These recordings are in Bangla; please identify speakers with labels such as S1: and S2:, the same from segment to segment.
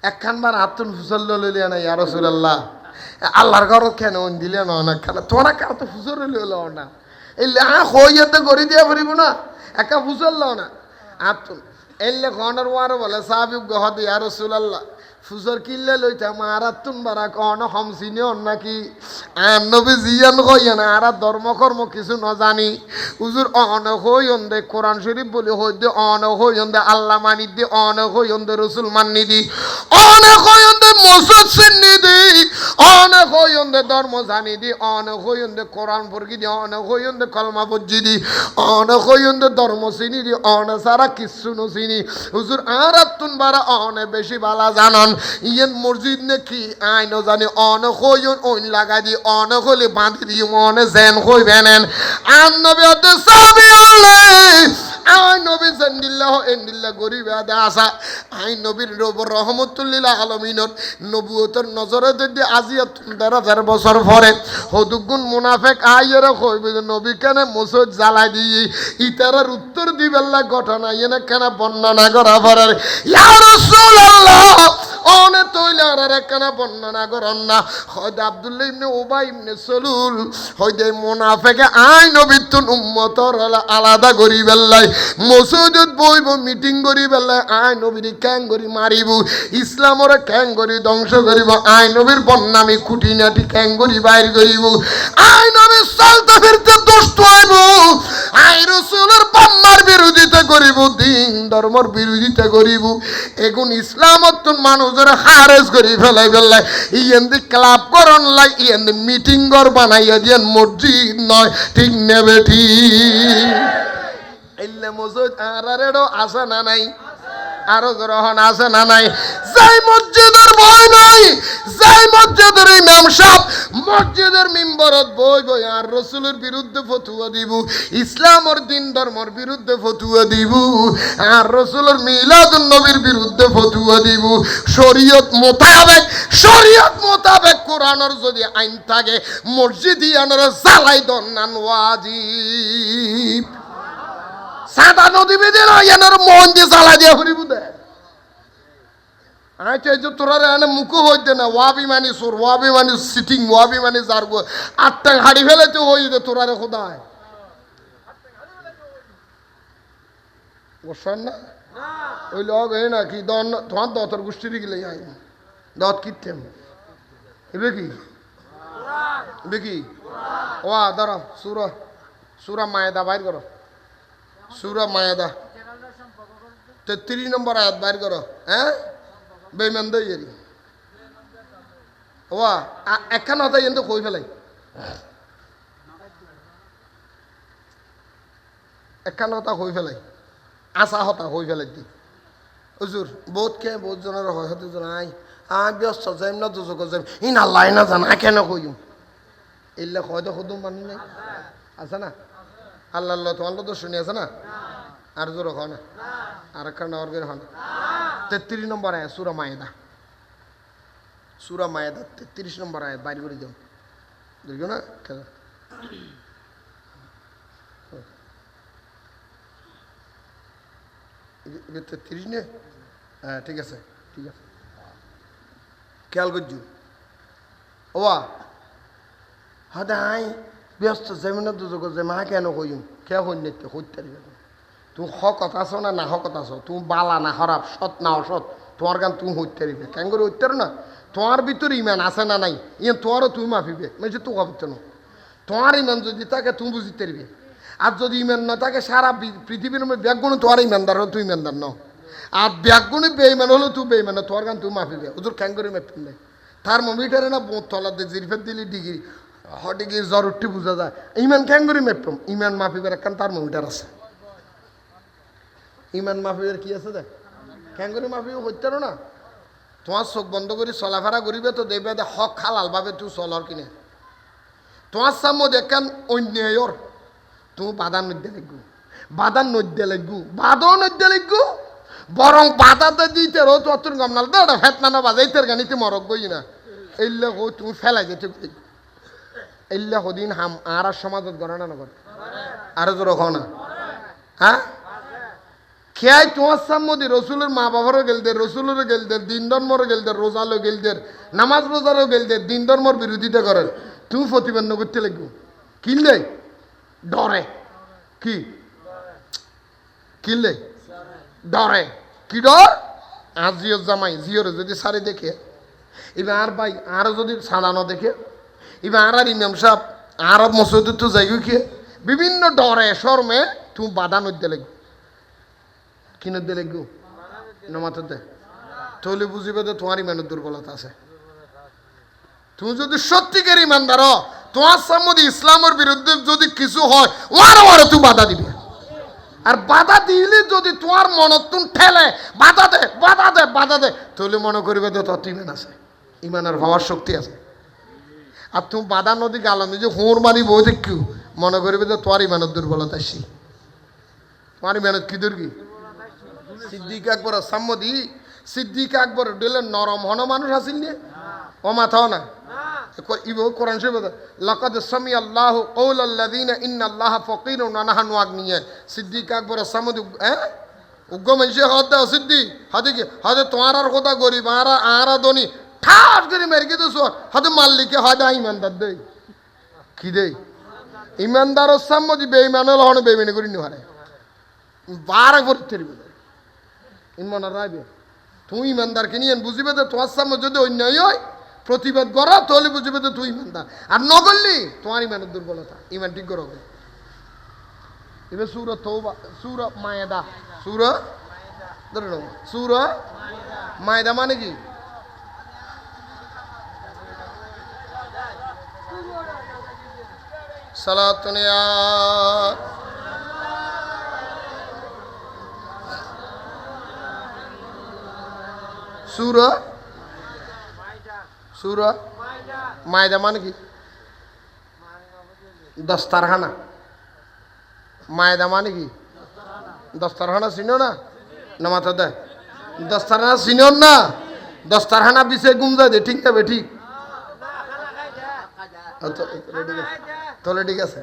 S1: একখানবার আত্মন ফুসল লইলে না ইয়া রাসূলুল্লাহ আল্লাহর ঘর কেন দিলে না অনেক খানা তোরা কার তো ফুসল লইল না এই হইয়াতে গড়ি দিয়া ফুরিব না একা ফুসল লও না আত্মন এলে কর্নার ওয়ার বলে সাহাবী গহদ ইয়া রাসূলুল্লাহ ফুসর কিল্লে লইতাম আর আত্মন বারা কন হমসিনি নাকি আর নবী জিয়ান কইয়া আর ধর্মকর্ম কিছু ন জানি হুজুর অনেক হইন্দে কোরআন শরীফ বলে হইতে অনেক হইন্দে আল্লাহ মানি দি অনেক হইন্দে রসুল মানি দি অনেক হইন্দে মসজিদ চিনি দি অনেক হইন্দে ধর্ম জানি দি অনেক হইন্দে কোরআন পড়ি দি অনেক হইন্দে কলমা পড়ি দি অনেক হইন্দে ধর্ম চিনি দি অনেক সারা কিছু ন চিনি হুজুর আর আত্মন বারা অনেক বেশি বালা জানন ইয়েন মসজিদ নাকি আইন জানি অনেক হইন ওইন লাগাই দি অনেক হলে বাঁধি দি মনে জেন হইবেন আর নবী হতে সাবি আই নবী জান্দিল্লাহ এন্দিল্লাহ গরিব আদা আসা আই নবীর রহমতুল্লিল আলমিনত নবুয়তের নজরে যদি আজিয়া ১৩,০০০ বছর পরে হদুগুন মুনাফেক আইয়ের কইবে যে নবী কেন মসজিদ জ্বালাই দিয়ে ইতারার উত্তর দিবেল্লা ঘটনা এনে কেন বর্ণনা করা পরে ইয়া রাসূলুল্লাহ অনে তৈলার একখানা বর্ণনা করেন না হয়তো আব্দুল্লাহ ইবনে উবাই ইবনে সলুল হয়তো মুনাফেকে আই নবীর তুন উম্মতর আলাদা করি বেল্লাই মসজিদত বইব মিটিং করি বেল্লাই আই নবীর ক্যাং করি মারিব ইসলামরে ক্যাং করি ধ্বংস করিব আই নবীর বন্নামি খুঁটিনাটি ক্যাং করি বাইর করিব আই নবীর চলতে ফিরতে দুষ্ট হইব আই রাসূলের বান্নার বিরোধিতা করিব দিন ধর্মর বিরোধিতা করিব এখন ইসলামত মানুষের হারেজ করি ফেলাই ফেললাই ইয়েন্দি ক্লাব করন লাই ইয়েন্দি মিটিং ঘর বানাইয়া দিয়েন মসজিদ নয় ঠিক নেবে ঠিক এলে মসজিদ আরেরও আসে না নাই আরো গ্রহণ আছে না নাই যাই মসজিদের ভয় নাই যাই মসজিদের ইমাম সাহেব মসজিদের মিম্বরত বই বই আর রাসূলের বিরুদ্ধে ফতোয়া দিব ইসলামের দিন ধর্মের বিরুদ্ধে ফতোয়া দিব আর রাসূলের মিলাদুন নবীর বিরুদ্ধে ফতোয়া দিব শরীয়ত মোতাবেক কোরআনের যদি আইন থাকে মসজিদিয়ানরা জ্বালাই দন নান ওয়াজিব সাদা নদী বেঁধে না এনার মন দিয়ে জ্বালা দিয়ে ফুরিব দে আচ্ছা এই যে তোরা এনে মুখো হইতে না ওয়াবি মানি সোর ওয়াবি মানি সিটিং ওয়াবি মানি জারগো আটটা হাড়ি ফেলেতে হই দে তোরা রে খোদায় বসান না ওই লোক এই না কি দন তোমার দতর গোষ্ঠীর গেলে আই দত কিতেম এবে কি ওয়া দাঁড়া সুরা মায়েদা বাইর করো সূরা মায়েদা ৩৩ নম্বর আয়াত বাইর করো হ্যাঁ বেঈমান দইয়েরি ওয়া একখান হতা এন্ড কই ফেলাই একখান হতা কই ফেলাই আসা হতা কই ফেলাই দি হুজুর বহুত জনের হয় হতে জানাই ব্যস্ত যাইম না দুজক যাইম ইন আল্লাহ না জানা কেন কইম ইল্লা কয়তো খুদুম মানি নাই আছে না আল্লাহ তোমার তো শুনে আছে না আর জোর হয় না আর একখান অর্গের হয় না ৩৩ নম্বর আয়াত সূরা মায়েদা ৩৩ নম্বর আয়াত বাইর করে দাও দেখো না খেলা ৩৩ নে হ্যাঁ ঠিক আছে খেয়াল করছু ওয়া হাদাই ব্যস্ত যেমন দুযোগ যে মা কেন কইম কে হইতে হইতে তুমি হকত আছো না হকত আছো তুমি বালা না খারাপ সৎ না অসৎ তোমার গান তুমি হইতে পারিবে কেন করে হইতে না তোমার ভিতরে ইমান আছে না নাই ইয়ে তোমারও তুমি মাফিবে মানে তো ভাবতে না তোমার ইমান যদি থাকে তুমি বুঝতে পারবে আর যদি ইমান না থাকে সারা পৃথিবীর মধ্যে ব্যাগগুণ তোমার ইমানদার হলো তুই ইমানদার ন আর ব্যাগগুণে বেইমান হলো তুই বেইমান তোমার গান তুমি মাফিবে ওদের কেন করে মাফিন নাই থার্মোমিটারে না তলাতে জিরফের দিলি ডিগ্রি হটিগির জ্বর উঠতে বোঝা যায় ইমান কেন করে মাপম ইমান মাফিবের একখান থার্মোমিটার আছে ইমান মাফিবের কি আছে দেখ কেন করে মাফিবে হইতে না তোমার চোখ বন্ধ করে চলাফেরা করিবে তো দেখবে দে হক হালাল ভাবে তুই চলর কিনে তোমার সামনে দেখেন অন্যায়র তুমি বাধা নদ্যে লাগবো বরং বাধাতে দিতে রো তোর গমনাল তো ওটা ফেতনা বাজাইতে গানিতে মরক গই না এইলে হো তুমি ফেলাই যেতে এইলে হদিন হাম আর সমাজত গণনা নগর আর জোর না হ্যাঁ খেয়াই তোমার সামনে রসুলের মা বাবারও গেলদের, রসুলেরও গেলদের, দিন ধর্মরও গেলদের, রোজারও গেলদের, নামাজ রোজারও গেলদের, দিন ধর্মর বিরোধিতা করেন, তুমি প্রতিপন্ন করতে লাগবো। কিনলে ডরে, কি কিনলে ডরে, কি ডর? আর জিওর জামাই জিওরে যদি সারি দেখে, এবার আর ভাই আরও যদি সাড়ানো দেখে, এবার আর ইমাম সাহেব আর মসজিদে তো যাই কি বিভিন্ন ডরে শর্মে তুমি বাধা নদতে লাগবে। কি নদতে লাগবো? নমাতে দে, তাহলে বুঝিবে যে তোমার ইমানের দুর্বলতা আছে। তুমি যদি সত্যিকার ইমানদার, তোমার সামনে ইসলামের বিরুদ্ধে যদি কিছু হয়, ওয়ারে তুই বাধা দিবে। আর বাধা দিলে যদি তোমার মনত তুমি ঠেলে বাধা দে বাধা দে বাধা দে, তাহলে মনে করিবে যে তোর ইমান আছে, ইমানের হওয়ার শক্তি আছে। আর তুমি বাধা নদী গালাম যে হোর মারি বই দেখিও, মনে করিবে যে তোমার ইমানের দুর্বলতা আসি। তোমার ইমানত কি দুর্গি? সিদ্দিক আকবর সাম্মদি, সিদ্দিক আকবর দিলেন নরম হন মানুষ আসিল নিয়ে ও মাথাও না। কোরআন শরীফ লাকাদ সামি আল্লাহু কওলাল্লাযিনা ইন্নাল্লাহা ফাকিরুন ওয়া নাহনু আগনিয়া। সিদ্দিক আকবর সামদি উগ্র মানুষে হদ সিদ্দিক হাতে কি হাতে তোমার আর কথা গরিব আর ধনী ঠাস করে মেরে দিছো, হাতে মাল্লিকে হয় ইমানদার দেই কি দেই? ইমানদার সামদি বেঈমান হল হন বেঈমানি করি নি হারে বারে করতে ইমান রাইবে। তুই ইমানদারকে নিয়ে বুঝিবে যে তোমার সামনে যদি অন্যায় হয় প্রতিবাদ করা, তাহলে বুঝবে যে তুই ইমানদার। আর নগরলি তোমার ইমানের দুর্বলতা, ইমান ঠিক করবে। এবার সূরা তওবা, সূরা মায়েদা, সূরা ধরে নাও সূরা মায়েদা মানে কি? সালাতুনিয়া সূরা সূরা মায়েদা মানে কি? দস্তারখানা। মায়েদা মানে কি? দস্তারখানা চিনো না? না মাথা দেয় দস্তারখানা চিনো না? দস্তারখানা বিছে গুমজা দে, ঠিক না? ঠিক তাহলে ঠিক আছে।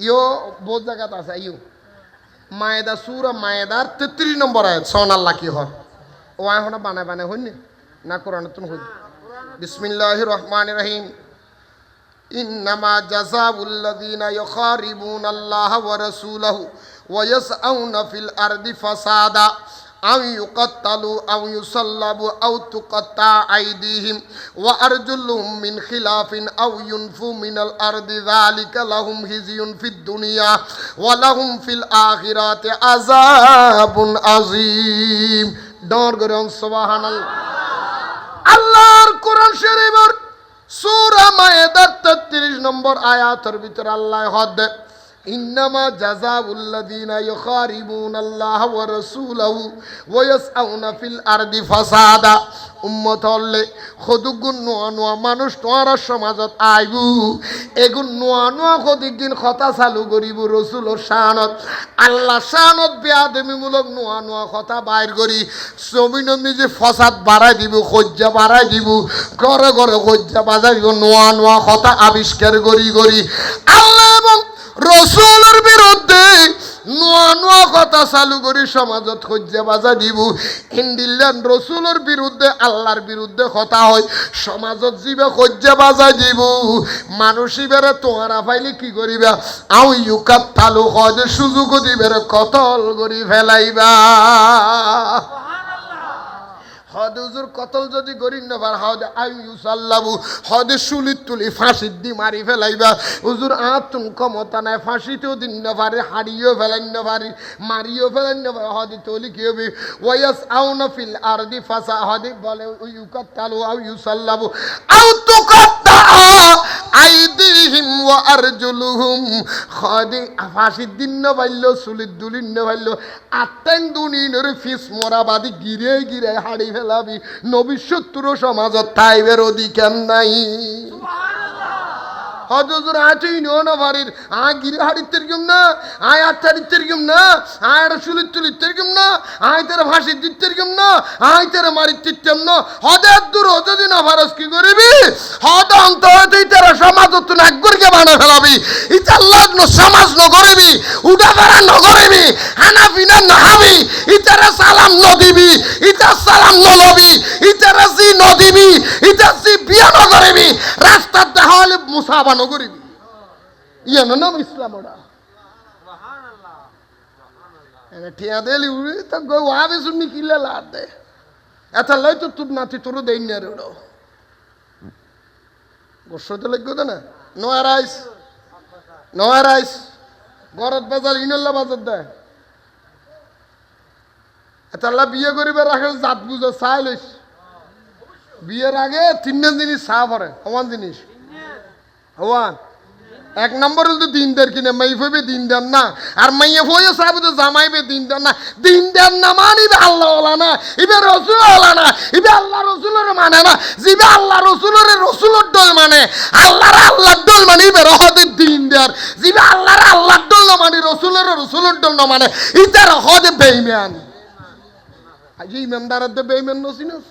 S1: ইও বহুত জায়গাত আছে। ইউ মায়েদা সূরা মায়েদার 33 নম্বর আয়াত। সন আল্লাহ কি হয় ও এখন বানায় বানায় হইনি না কোরআন তুমি হই। বিসমিল্লাহির রহমানির রহিম। ইন্নামা জাযাউল্লাযীনা ইউখারিবুনাল্লাহা ওয়া রাসূলাহু ওয়া ইয়াসআউনা ফিল আরদি ফাসাদা আও ইউকাত্তালু আও ইউসাল্লাবু আও তুকাত্তা আইদিহিম ওয়া আরজুলুহুম মিন খিলাফিন আও ইউনফু মিনাল আরদি যালিকা লাহুম হিজিয়ুন ফিদ দুনিয়া ওয়া লাহুম ফিল আখিরাতি আযাবুন আযীম। ডর করে সুবহানাল্লাহ। আল্লাহর কোরআন শরীফের সূরা মায়েদার 33 নম্বর আয়াতের ভিতরে আল্লাহ হদ ইন্নামা জাযাউল্লাযীনা ইউখারিবুনাল্লাহা ওয়া রাসূলাহু ওয়া ইয়াসআউনা ফিল আরদি ফাসাদা। উম্মত হলে খদুগুন নোয়া নোয়া মানুষ তোমার সমাজত আইবু, এগুন নোয়া নোয়া খদিকদিন কথা চালু করিব রসুলোর শানত, আল্লাহ শানত বেয়াদবিমূলক নোয়া নোয়া কথা বাইর করি জমিন নিজে ফসাদ বাড়াই দিব, খজ্জা বাড়াই দিব, ঘরে ঘরে খজ্জা বাজাই দিব, নোয়া নোয়া কথা আবিষ্কার করি করি আল্লাহ এবং রসুলের বিরুদ্ধে নোয়া নোয়া কথা চালু করি সমাজত খজ্জা বাজা দিব। ইন্দিল্লান রসুলের বিরুদ্ধে আল্লাহর বিরুদ্ধে কথা হয় সমাজত জিবে খজ্জা বাজা দিব। মানুষই বেড়ে তোহারা পাইলে কি করিবা? আও ইউকাত তালু হয় সুযোগ দিবের কতল করি ফেলাইবা। হদ হুজুর কতল যদি গরিব নবার হদ আইয়ুসাল্লাবু হদ সুলিত তুলি ফাঁসির দি মারি ফেলাইবা। হুজুর আতুন ক্ষমতা নাই, ফাঁসিতেও দিন না পারে, হারিয়েও ফেলাইন না পারি, মারিও ফেলাইন না পারে। হদি তলি কি হবে? ওয়াস আউনা ফিল আরদি ফাসা হদি বলে ইউকাত্তালু আও ইউসাল্লাবু আও তুকাত্তা আইদিহিম ওয়া আরজুলুহুম। হদি ফাঁসির দিন না পাইলো, সুলিত দুলিন না পাইলো, আত্যাং দুনিনের ফিস মরাবাদি গিরে গিরে হাড়ি ফেলাবি। নবী শত্রু সমাজত তাইবের অধিকার নাই। হজুর আছেই না বাড়ির আয় গিরে হাড়ির তেরকম না, আয় আত্মারির তেরকম না, আয় সুলির তুলির তেরকম না, আয় তার ফাঁসি দিতে কেমন আইতারে মারি দিতেম না হদের দূর যদি না ফারস কি করিবি হদ অন্ত হতে ইতারা সমাজ তুই একগরকে বানা ফেলাবি ইতার লগ্ন সমাজ ন করিবি উঠা ফেরা ন করিবি হানাফিনা না হাবি ইতারা সালাম ন দিবি ইতার সালাম ন লবি ইতারা জি ন দিবি ইতার জি বিয়া ন করিবি রাস্তার দেখা হলে মুসাফা ন করিবি ইয়ান নাম ইসলাম ওরা ঠিয়া দেলি উড়ি তো গো ওয়াবে শুনি কিলে লাদ দে এত লই তো তুই নাতি তোর দেই না রে ওড়ো গোসতে লাগবে তো না নো আরাইস গরত বাজার ইনল্লা বাজার দে এত আল্লাহ বিয়ে করিবে রাখে জাত বুঝো চাই লইস বিয়ের আগে তিনটা জিনিস চা পরে সমান জিনিস হওয়ান এক নম্বর হল তো দিন দেন কিনে মাই ফইবে দিন দেন না আর মাইয়ে ফইয়ে সাহেব তো জামাইবে দিন দেন না মানিবে আল্লাহ ওলা না ইবে রসুল ওলা না ইবে আল্লাহ রসুলের মানে না জিবে আল্লাহ রসুলের দল মানে আল্লাহর দল মানে ইবে রহদের দিন দেয়ার জিবে আল্লাহর দল না মানে রসুলের দল না মানে ইতে রহদে বেঈমান আজি ইমানদারের দে বেঈমান নসিনস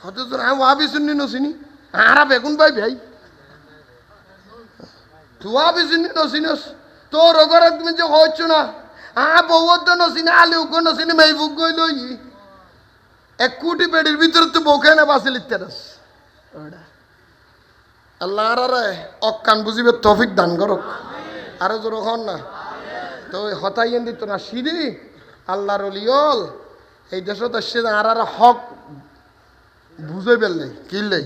S1: হতে তো আমি ওয়াবি শুননি নসিনি আরা বেগুন ভাই ভাই তুয়া বিজনি নসিনস তোর ওগর তুমি যে হচ্ছ না বউদ নসিনে আলি উগ নসিনে মেই বুক গই লই এক কোটি পেডির ভিতর তো বউকে না বাসে লিখতে রাস আল্লাহ আরে অকান বুঝিবে তৌফিক দান করুক আরো জোর হন না তো হতাইয়েন দিত না সিঁড়ি আল্লাহর ওলিয়ল এই দেশত আসছে আর হক বুঝে পেললে কিনলে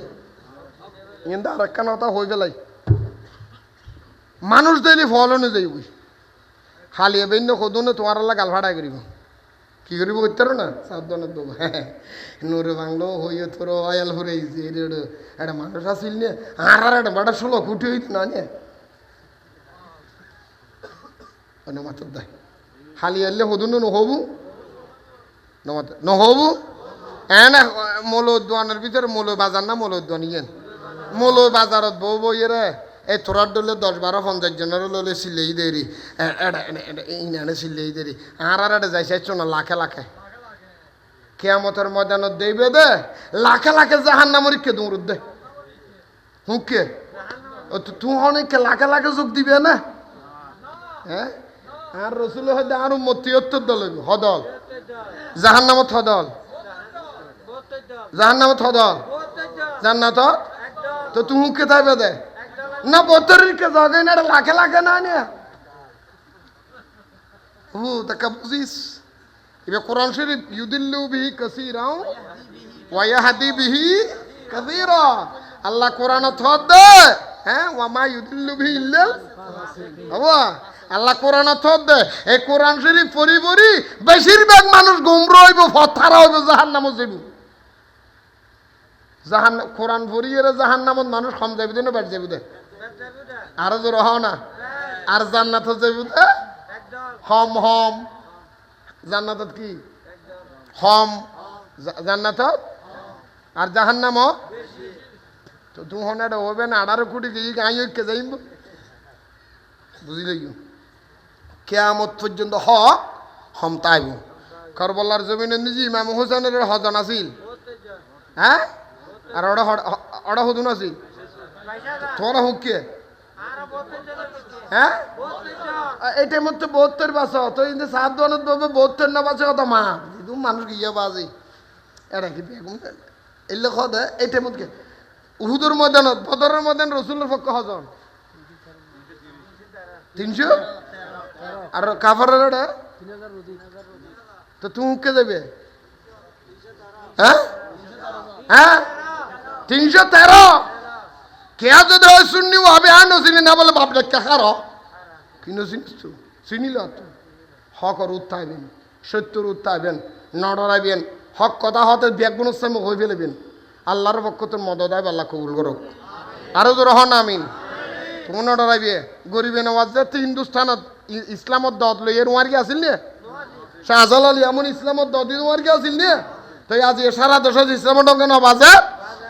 S1: কিন্তু আর একটা কথা হয়ে গেলাই মানুষ দিলে ফলনে যাইব হালিয়ে বেন্য সদনে তোমার আল্লাহ গাল ভাড়াই করিব কি করিব করতে না সাবধানে দেবো হ্যাঁ নোরে বাংলো হইয়ে তোর অয়াল হরে একটা মানুষ আসিল নিয়ে আর একটা বাটা 16 কোটি হইত না নিয়ে মাত্র দেয় হালিয়ে এলে সদনে নহবু নহবু এনে মৌলদ্দানের ভিতরে মৌল বাজার না মৌলদ্দান ইয়েন মৌল বাজারত বউ বইয়েরে এই তোরার দলে 10-12-50 জনের ললে সিলেই দেরি ইনানে সিলেই দেরি আর এটা যাইছে না লাখে লাখে কেয়ামতের ময়দানত দেইবে দে লাখে লাখে জাহান্নামের কে দৌড় দে হুকে তুই অনেককে লাখে লাখে যোগ দিবে না হ্যাঁ আর রসুল হয়তো আর 73 দল হদল জাহান্নামত হদল জাহান্নামত হদল জান্নাত তো তুই হুকে থাকবে দে না 72 কে জাগে না লাখে লাখে না নিয়ে তাকে বুঝিস এবার কোরআন শরীফ ইউদিল্লু বিহি কাসীরা ওয়া ইয়াহদি বিহি কাসীরা আল্লাহ কোরআন থদ দে হ্যাঁ ওয়া মা ইউদিল্লু বিহি ইল্লাল ওয়া আল্লাহ কোরআন থদ দে এই কোরআন শরীফ পড়ি পড়ি বেশিরভাগ মানুষ গুমরা হইব ফতারা হইব জাহান্নামে যাইব কোরআন পড়িয়ে জাহান্নামত মানুষ কম যাবি না বেড় যাবি দে আরো জোর হও না আর জান্নাত যাবি দে হম হম জান্নাতত কি হম জান্নাতত আর জাহান্নাম তো তুই হনে হবে না 18 কোটি গিয়ে গাঁয়ে যাইব বুঝলি কেয়ামত পর্যন্ত হম তাইব কারবালার জমিনে নিজে ইমাম হোসেনের হজন আছিল হ্যাঁ আর ওরা হদুন আছিল তোরা হুকে হ্যাঁ এই টাইমত তো 72 বাস তো কিন্তু 7 দোয়ানত ভাবে 72 না বাসে কত মা তুমি মানুষ গিয়ে বাজে এটা কি বেগুন এলে খদ এই টাইমত কে উহুদের ময়দানত বদরের ময়দান রসুলের পক্ষ হজন 300 আর কাফারের এটা তো তুমি কে যাবে হ্যাঁ হ্যাঁ 313 কেয়া যদি হয় শুননি হবে আর নচিনি না বলে বাপ ডাক্কা খার কিনো চিনিস তো চিনিল তো হকর উত্থাইবেন সত্যর উত্থাইবেন নডরাইবেন হক কথা হতে ব্যাগুনের সামনে হয়ে ফেলবেন আল্লাহর পক্ষ তোর মদত আইব আল্লাহ কবুল করুক আরো জোর হন আমিন তুমি নডরাইবে গরিবে নওয়াজ যে হিন্দুস্তানত ইসলামত দত লই এর ওয়ার কি আছিল নে শাহজালাল আলী এমন ইসলামত দত ওয়ার কি আছিল নে তো আজ সারা দেশ ইসলামত ডঙ্গে নবাজে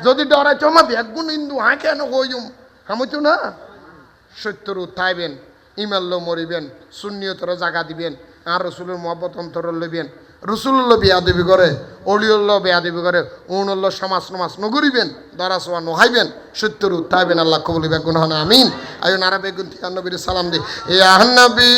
S1: যদি ডরাইছো আমার ব্যাগুন হিন্দু কেন কইম হামইতো না সত্যর উত্থাইবেন ইমান লো মরিবেন সুন্নিয়তর জাগা দিবেন আর রসুলের মহব্বত অন্তর লইবেন রসুল্লো বেয়াদবি করে অলিউল্লাহ বেয়াদবি করে উনল্লো সমাজ নমাজ নগরিবেন দরাসোয়া নোহাইবেন সত্যর উত্তাইবেন আল্লাহ কবুলিবে গুণ আমিন আয়ো নারা বেগুন থেকে নবীর সালাম দি ইয়া নবী